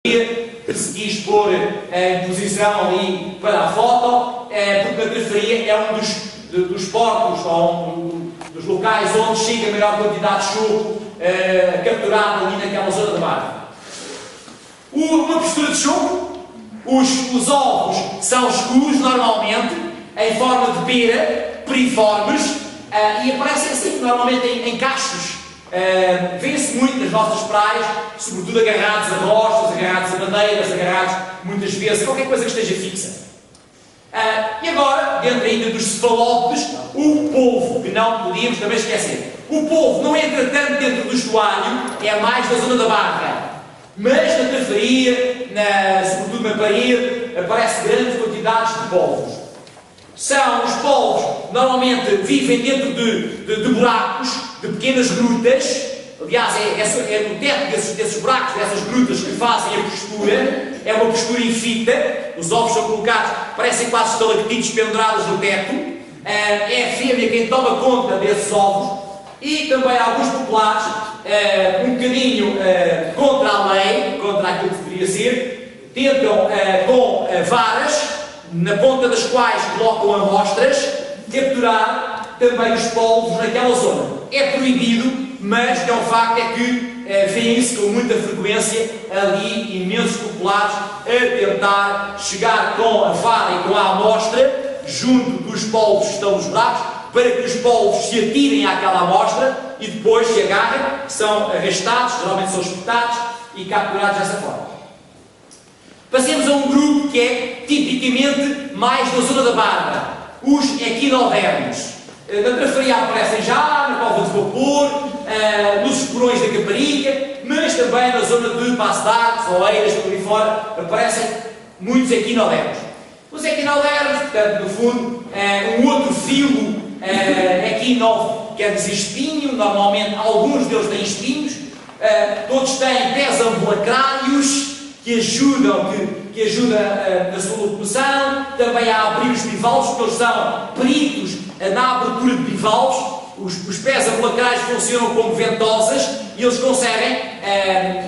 que se quis pôr em posição ali para a foto, porque a periferia é um dos portos ou dos locais onde chega a maior quantidade de choco capturado ali naquela zona de mar. Uma postura de choco, os ovos são escuros normalmente, em forma de pera, periformes, e aparecem assim, normalmente em cachos. Vê-se muito nas nossas praias, sobretudo agarrados a rochas, agarrados a madeiras, agarrados muitas vezes a qualquer coisa que esteja fixa. E agora, dentro ainda dos cefalópodes, o polvo, que não podíamos também esquecer. O polvo não entra tanto dentro do estuário, é mais na zona da barra, mas na periferia, sobretudo na parede, aparecem grandes quantidades de polvos. Os polvos normalmente vivem dentro de buracos, de pequenas grutas. Aliás, é no teto desses buracos, dessas grutas, que fazem a postura. É uma postura infita. Os ovos são colocados, parecem quase estalactites pendurados no teto. É a fêmea quem toma conta desses ovos. E também alguns populares, um bocadinho contra a lei, contra aquilo que deveria ser, tentam com varas, na ponta das quais colocam amostras, capturar também os polvos naquela zona. É proibido, mas o que é um facto é que vêem-se com muita frequência ali imensos populares a tentar chegar com a vara e com a amostra junto dos polvos que estão nos buracos, para que os polvos se atirem àquela amostra e depois se agarrem, são arrastados, geralmente são espetados e capturados dessa forma. Passemos a um grupo que é tipicamente mais da zona da barba, os equinodermos. Na periferia aparecem já, na cova de vapor, nos esporões da Caparica, mas também na zona de Passo de Arcos, Oeiras, por aí fora, aparecem muitos equinodermos. Os equinodermos, portanto, no fundo, um outro filo equino, quer dizer espinho, normalmente alguns deles têm espinhos, todos têm pés ambulacrários, que ajuda na sua locomoção. Também a abrir os bivalves, porque eles são peritos na abertura de bivalves. Os pés ambulacrais funcionam como ventosas e eles conseguem,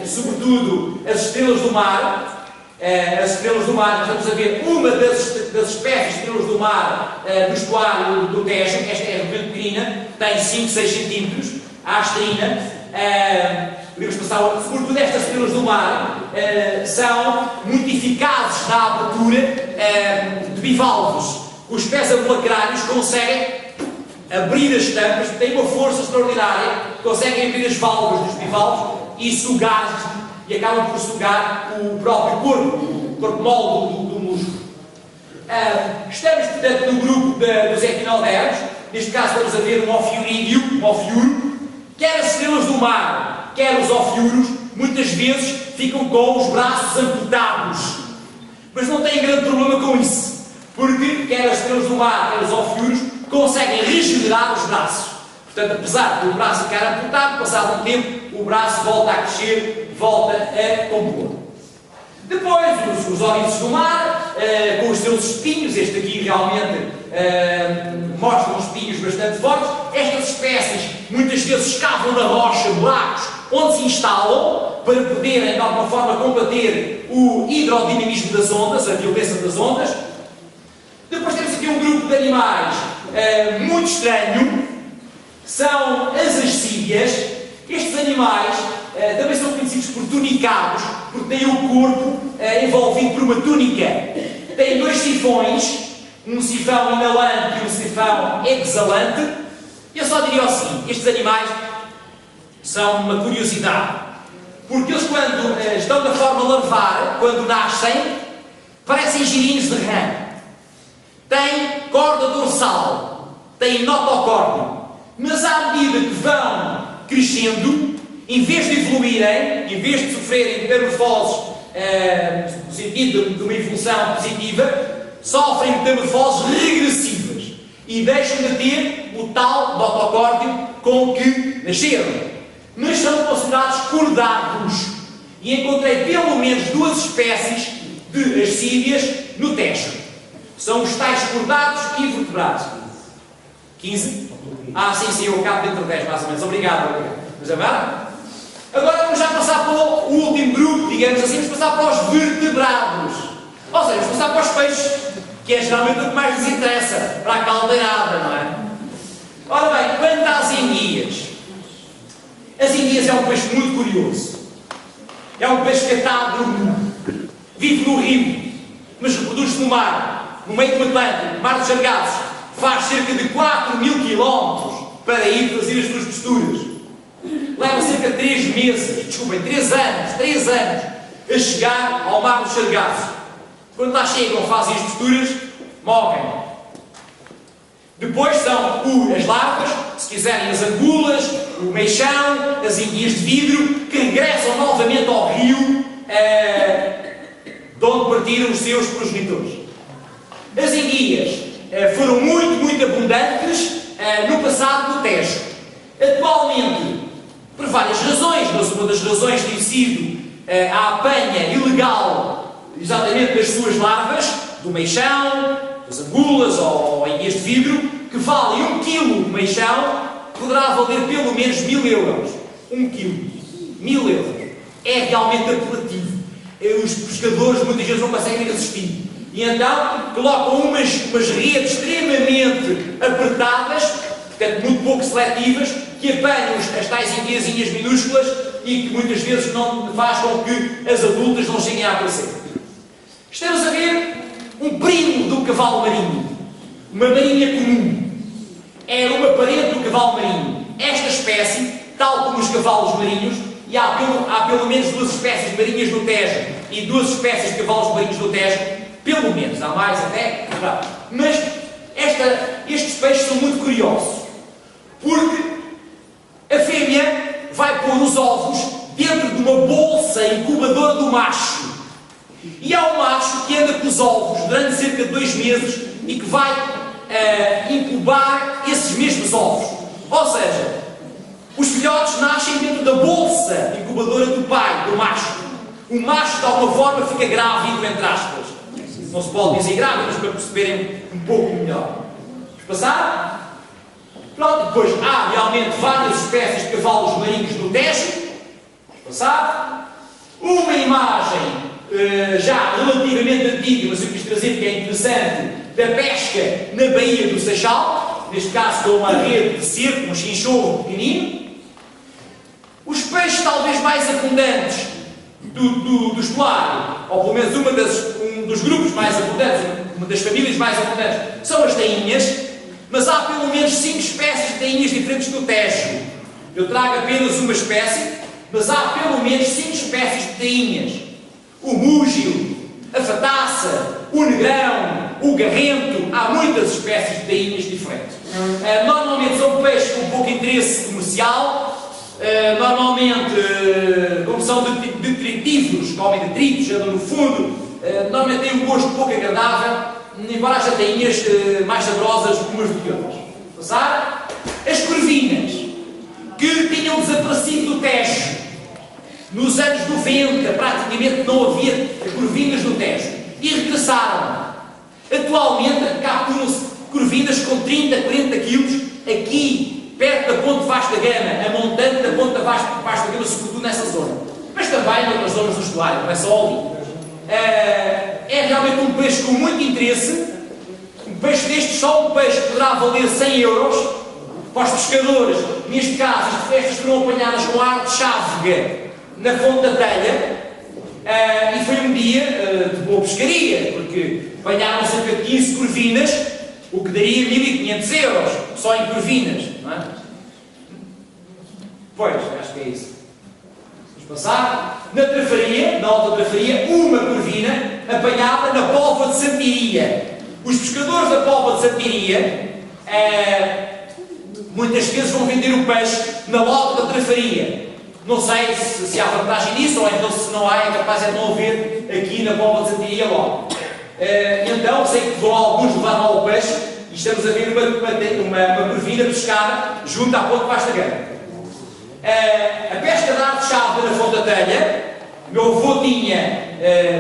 sobretudo, as estrelas do mar. Nós estamos a ver uma das espécies de estrelas do mar do estuário do Tejo. Esta é realmente pequenina, tem 5, 6 centímetros, a astrina. Podemos passar, sobretudo estas estrelas do mar, são muito eficazes na abertura de bivalves. Os pés ambulacrários conseguem abrir as tampas, têm uma força extraordinária, conseguem abrir as válvulas dos bivalves e sugar, e acabam por sugar o próprio o corpo mole do músculo. Estamos, portanto, no grupo dos equinodermos. Neste caso estamos a ver um ofiuro, quer as estrelas do mar, quer os ofiuros, muitas vezes ficam com os braços amputados. Mas não têm grande problema com isso, porque quer as estrelas do mar, quer os ofiuros, conseguem regenerar os braços. Portanto, apesar do braço ficar amputado, passado um tempo, o braço volta a crescer, volta a compor. Depois, os ólidos do mar, com os seus espinhos. Este aqui realmente mostra uns espinhos bastante fortes. Estas espécies muitas vezes escavam na rocha buracos onde se instalam para poderem de alguma forma combater o hidrodinamismo das ondas, a violência das ondas. Depois temos aqui um grupo de animais muito estranho, são as ascídeas. Estes animais também são conhecidos por tunicados, porque têm o corpo envolvido por uma túnica. Têm dois sifões, um sifão inalante e um sifão exalante. Eu só diria o seguinte: estes animais são uma curiosidade, porque eles, quando estão na forma larvar, quando nascem, parecem girinhos de rã. Têm corda dorsal, têm notocórneo, mas à medida que vão crescendo, em vez de evoluírem, em vez de sofrerem metamorfoses no sentido de uma evolução positiva, sofrem metamorfoses regressivas e deixam de ter o tal notocórneo com que nasceram. Mas são considerados cordados, e encontrei pelo menos 2 espécies de ascídeas no Tejo. São os tais cordados e invertebrados. 15? Sim, eu acabo dentro de 10, mais ou menos. Obrigado. Mas agora vamos já passar para o último grupo, digamos assim, vamos passar para os vertebrados. Ou seja, vamos passar para os peixes, que é geralmente o que mais nos interessa, para a caldeirada, não é? Ora bem, quanto às enguias. As enguias é um peixe muito curioso. É um peixe que está no mundo. Vive no rio, mas reproduz-se no mar, no meio do Atlântico, Mar dos Sargassos. Faz cerca de 4.000 km para ir fazer as suas posturas. Leva cerca de 3 meses, desculpem, 3 anos, a chegar ao Mar dos Sargassos. Quando lá chegam, fazem as posturas, morrem. Depois são as larvas, se quiserem as angulas, o meixão, as enguias de vidro, que regressam novamente ao rio, de onde partiram os seus progenitores. As enguias foram muito abundantes no passado no Tejo. Atualmente, por várias razões, mas uma das razões tem sido a apanha ilegal, exatamente das suas larvas, do meixão, das angulas ou enguias de vidro, que valem 1 kg de meixão, poderá valer pelo menos 1.000 euros. 1 kg. 1.000 euros. É realmente apelativo. Os pescadores muitas vezes não conseguem resistir. E então colocam umas redes extremamente apertadas, portanto muito pouco seletivas, que apanham as tais enguiazinhas minúsculas e que muitas vezes não faz com que as adultas não cheguem a aparecer. Estamos a ver um primo do cavalo marinho, uma marinha comum. É uma parente do cavalo marinho. Esta espécie, tal como os cavalos marinhos, e há pelo menos 2 espécies marinhas no Tejo e 2 espécies de cavalos marinhos no Tejo, pelo menos, há mais até, mas estes peixes são muito curiosos, porque a fêmea vai pôr os ovos dentro de uma bolsa incubadora do macho, e há um macho que anda com os ovos durante cerca de 2 meses e que vai incubar esses mesmos ovos. Ou seja, os filhotes nascem dentro da bolsa incubadora do pai, do macho. O macho, de alguma forma, fica grávido, entre aspas. Não se pode dizer grávido, mas para perceberem um pouco melhor. Vamos passar? Pronto, depois há realmente várias espécies de cavalos marinhos no Tejo. Vamos passar? Uma imagem já relativamente antiga, mas eu quis trazer que é interessante, da pesca na Baía do Seixal, neste caso com uma rede de cerco, um chinchorro pequenino. Os peixes talvez mais abundantes do estuário, ou pelo menos um dos grupos mais abundantes, uma das famílias mais abundantes, são as tainhas, mas há pelo menos 5 espécies de tainhas diferentes no Tejo. Eu trago apenas uma espécie, mas há pelo menos 5 espécies de tainhas. O múgio, a fataça, o negrão, o garrento, há muitas espécies de tainhas diferentes. Normalmente são peixes com pouco interesse comercial, normalmente, como são detritívoros, comem detritos, andam no fundo, normalmente têm um gosto pouco agradável, embora haja tainhas mais saborosas umas do que outras. Passar? As corvinas, que tinham desaparecido do Tejo. Nos anos 90, praticamente não havia corvinas no Tejo. E regressaram. Atualmente, capturam-se corvinas com 30, 40 quilos aqui, perto da Ponte Vasta Gama, a montante da Ponte Vasta Gama, sobretudo nessa zona. Mas também noutras zonas do estuário, não é só ali. É realmente um peixe com muito interesse. Um peixe deste, só um peixe poderá valer 100 euros para os pescadores. Neste caso, estas foram apanhadas com ar de chávega na Fonte da Telha, e foi um dia de boa pescaria, porque apanharam cerca de 15 corvinas, o que daria 1.500 euros, só em corvinas, não é? Pois, acho que é isso. Vamos passar. Na trafaria, na alta trafaria, uma corvina apanhada na Póvoa de Santiria. Os pescadores da Póvoa de Santiria muitas vezes vão vender o peixe na loja da trafaria. Não sei se há vantagem nisso, ou então se não há, é capaz de não haver aqui na Póvoa de Santiria logo. Então, sei que vão alguns levar lá o peixe e estamos a ver uma corvina pescada junto à Ponte Vasta Gama. A pesca da arte chave na Fonte da Telha, meu avô tinha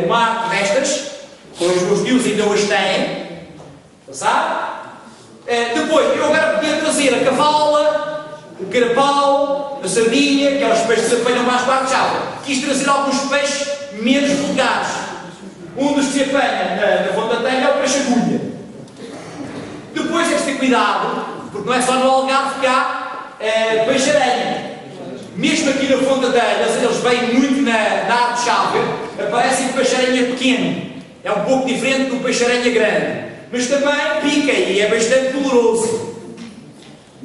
uma arte destas, os meus tios ainda hoje têm. Passar? Depois, eu agora podia trazer a cavala, o carapau, a sardinha, que é os peixes que se apanham mais para a água. Quis trazer alguns peixes menos vulgares. Um dos que se apanha na Fonte da Telha é o peixe-agulha. Depois temos de ter cuidado, porque não é só no Algarve que há peixe-aranha. Mesmo aqui na Fonte da Telha, eles vêm muito na Arte de Chávez, aparece o peixe-aranha pequeno. É um pouco diferente do peixe-aranha grande. Mas também pica e é bastante doloroso.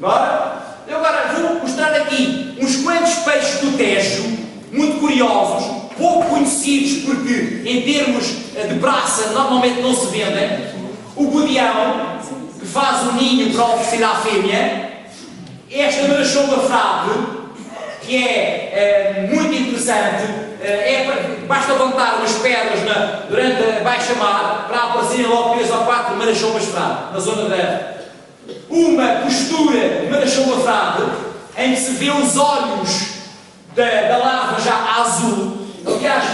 Agora vou mostrar aqui uns quantos peixes do Tejo, muito curiosos, pouco conhecidos porque em termos de praça normalmente não se vendem. O gudião, que faz o ninho para oferecer à fêmea. Esta marachomba frade, que é muito interessante, basta levantar umas pedras durante a baixa mar para aparecerem logo 3 ou 4 marachombas frade, na zona da... Uma postura de marachomba frade, em que se vê os olhos da larva já azul. Aliás,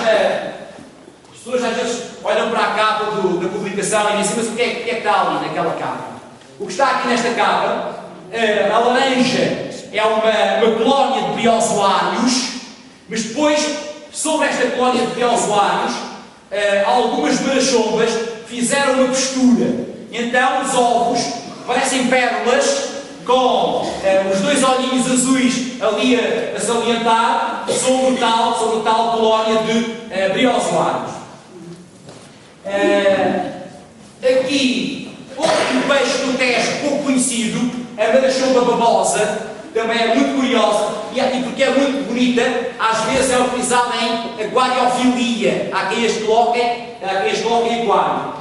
as pessoas às vezes olham para a capa da publicação e dizem, mas o que é que está ali naquela capa? O que está aqui nesta capa, a laranja é uma colónia de briozoários, mas depois, sobre esta colónia de briozoários, algumas marachombas fizeram uma postura. Então os ovos parecem pérolas, com os 2 olhinhos azuis ali a salientar sobre tal colónia de briozoários. Aqui, outro peixe do Tejo pouco conhecido, a marachomba babosa, também é muito curiosa, e porque é muito bonita, às vezes é utilizada em aquariofilia. Há quem as coloquem em aquário.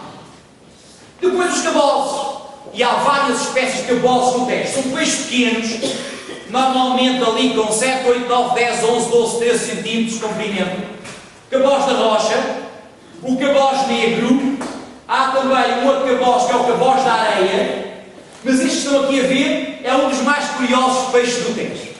Depois os caboços. E há várias espécies de caboços no Tejo. São peixes pequenos, normalmente ali com 7, 8, 9, 10, 11, 12, 13 centímetros de comprimento. Cabós da rocha, o cabós negro, há também um outro cabós que é o cabós da areia, mas este que estão aqui a ver é um dos mais curiosos peixes do Tejo.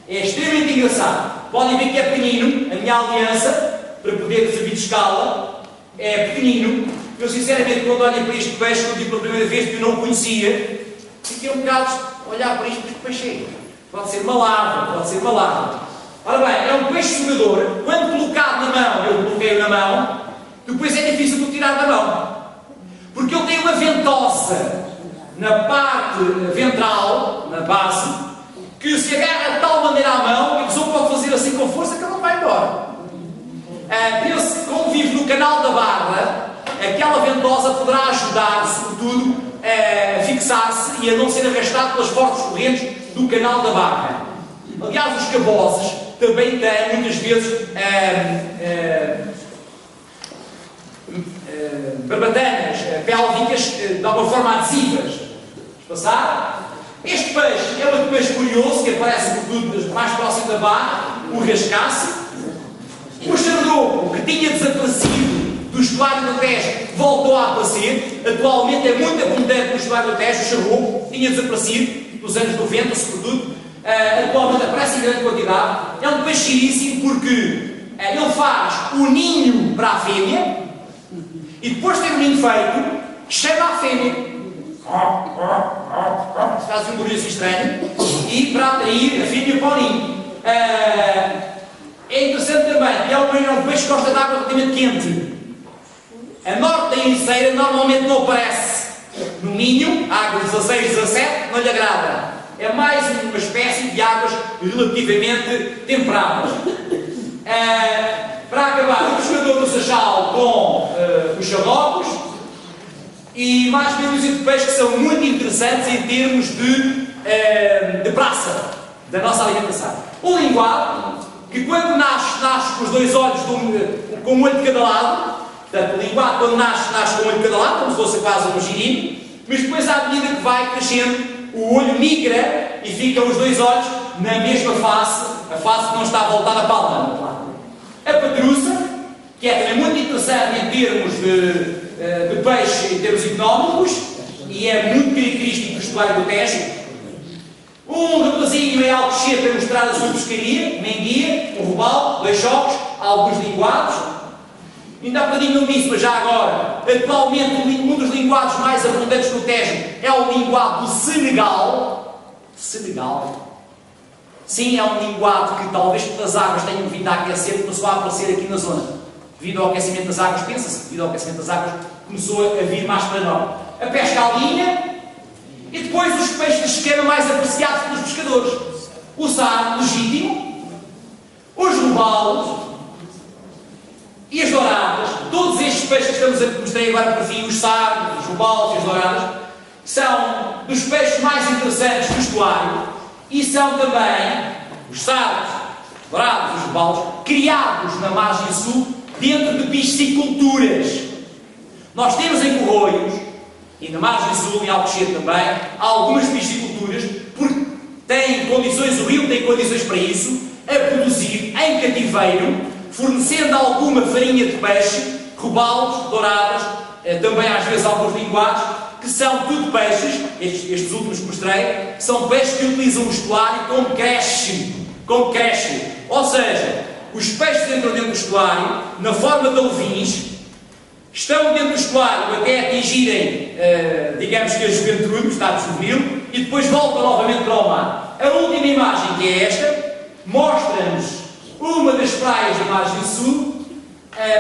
É extremamente engraçado. Podem ver que é pequenino, a minha aliança, para poder servir de escala, é pequenino. Eu sinceramente, quando olho para este peixe, quando digo pela primeira vez que eu não o conhecia, fiquei um bocado a olhar para isto, mas que peixe é? Pode ser uma larva, Ora bem, é um peixe sugador. Quando colocado na mão, eu coloquei-o na mão, depois é difícil de tirar da mão. Porque ele tem uma ventosa na parte ventral, na base, que se agarra de tal maneira à mão, e que só pode fazer assim com força que ele não vai embora. Como vive no canal da Barra, aquela ventosa poderá ajudar, sobretudo, a fixar-se e a não ser arrastado pelas fortes correntes do canal da Barra. Aliás, os cabozes também têm, muitas vezes, barbatanas pélvicas de alguma forma adesivas. Passar? Este peixe é outro peixe curioso, que aparece sobretudo mais próximo da Barra, o rascasse. O chardoco, que tinha desaparecido do estuário do Tejo, voltou a aparecer. Atualmente é muito abundante no estuário do Tejo, o chardoco, tinha desaparecido nos anos 90, sobretudo. Atualmente aparece em grande quantidade. É um peixe giríssimo porque ele faz o ninho para a fêmea e depois de ter o ninho feito, chama a fêmea. Faz um barulho assim estranho e para atrair a fêmea para o ninho. É interessante também que é um peixe que gosta de água relativamente quente. A norte da Ericeira normalmente não aparece no ninho, água 16, 17, não lhe agrada. É mais uma espécie de águas relativamente temperadas. Para acabar, o pescador do Seixal com os xalocos e mais menos de peixes que são muito interessantes em termos de praça da nossa alimentação. O linguado, que quando nasce com os 2 olhos com um olho de cada lado. Portanto, o linguado, quando nasce com um olho de cada lado, como se fosse quase um girino, mas depois, à medida que vai crescendo, o olho migra e ficam os 2 olhos na mesma face, a face que não está voltada para a lâmpada. A patruça, que é também muito interessante em termos de peixe, em termos económicos, e é muito característico do estuário do Tejo. Um rapazinho em Alcochete a mostrar a sua pescaria, uma enguia, um robalo, 2 chocos, alguns linguados. Ainda há bocadinho não disse, mas já agora, atualmente um dos linguados mais abundantes no Tejo é o linguado do Senegal. Sim, é um linguado que talvez as águas tenham vindo a aquecer, começou a aparecer aqui na zona. Devido ao aquecimento das águas, pensa-se, devido ao aquecimento das águas, começou a vir mais para norte. A pesca à linha e depois os peixes de esquema mais apreciados pelos pescadores. O sardo legítimo, os robalos e as douradas. Todos estes peixes que estamos a mostrar agora para fim, os sardos, os robalos e as douradas, são dos peixes mais interessantes do estuário. E são também os sardos, os dourados, os robalos, criados na margem sul dentro de pisciculturas. Nós temos em Corroios, e na margem sul, em Alcochete também, algumas pisciculturas, porque têm condições, o rio tem condições para isso, a produzir em cativeiro, fornecendo alguma farinha de peixe, robalos, douradas, também às vezes alguns linguados, que são tudo peixes, estes últimos que mostrei, são peixes que utilizam o estuário como creche. Ou seja, os peixes entram dentro do estuário, na forma de alvins, estão dentro do estuário até atingirem, digamos que a juventude, o estado juvenil, e depois voltam novamente para o mar. A última imagem, que é esta, mostra-nos uma das praias da margem sul,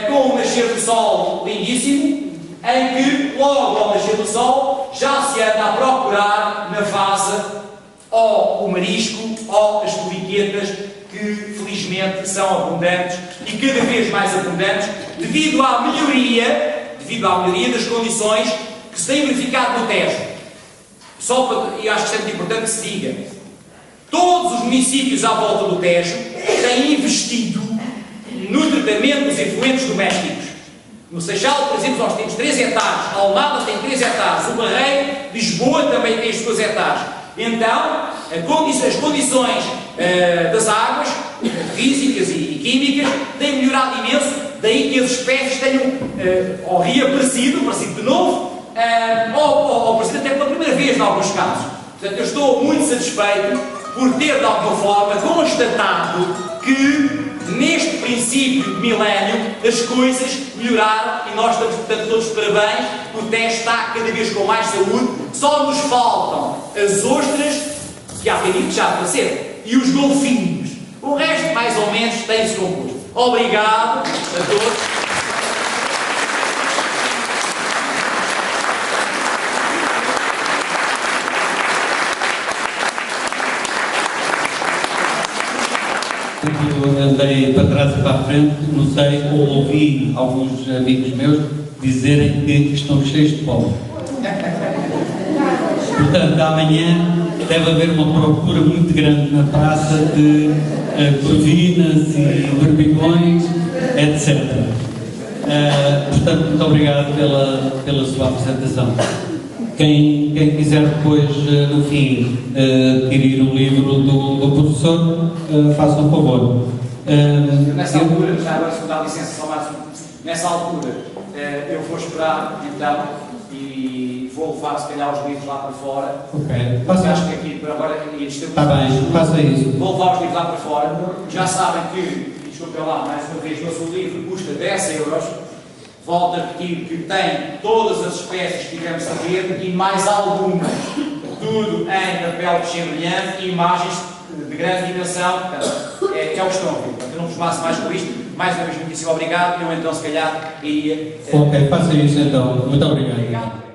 com o nascer do sol lindíssimo, em que, logo ao nascer do sol, já se anda a procurar na vaza ou o marisco ou as poliquetas, que felizmente são abundantes e cada vez mais abundantes, devido à melhoria das condições que se têm verificado no Tejo. E acho que é muito importante que se diga, todos os municípios à volta do Tejo têm investido no tratamento dos efluentes domésticos. No Seixal, por exemplo, nós temos 3 hectares, Almada tem 3 hectares, o Barreiro, Lisboa também tem as 2 hectares. Então, as condições das águas, físicas e químicas, têm melhorado imenso, daí que as espécies tenham ou reaparecido, de novo, ou aparecido até pela primeira vez, em alguns casos. Portanto, eu estou muito satisfeito por ter, de alguma forma, constatado que neste princípio de milénio as coisas melhoraram e nós estamos, portanto, todos de parabéns. O Tejo está cada vez com mais saúde, só nos faltam as ostras, que há bocadinho já apareceram, e os golfinhos. O resto, mais ou menos, tem-se composto. Obrigado a todos. Eu andei para trás e para a frente, não sei, ou ouvi alguns amigos meus dizerem que estão cheios de pó. Portanto, amanhã deve haver uma procura muito grande na praça de corvinas e berbigões, etc. Portanto, muito obrigado pela sua apresentação. Quem quiser depois, no fim, adquirir o livro do professor, faça um favor. Nessa altura, já agora se me dá licença, só mais nessa altura, eu vou esperar, então, e vou levar, se calhar, os livros lá para fora. Ok. Porque acho que aqui, por agora, ia distribuir. Está bem, faça isso. Vou levar os livros lá para fora. Já sabem que, desculpem lá, mais uma vez, o seu livro custa 10 euros. Volto a repetir que tem todas as espécies que tivemos a ver e mais algumas. Tudo em papel brilhante e imagens de grande dimensão. Portanto, é o que estão a ver. Portanto, eu não vos passo mais por isto. Mais uma vez, muitíssimo obrigado. Eu então, se calhar, iria. Ok, faça isso então. Muito obrigado. Obrigado.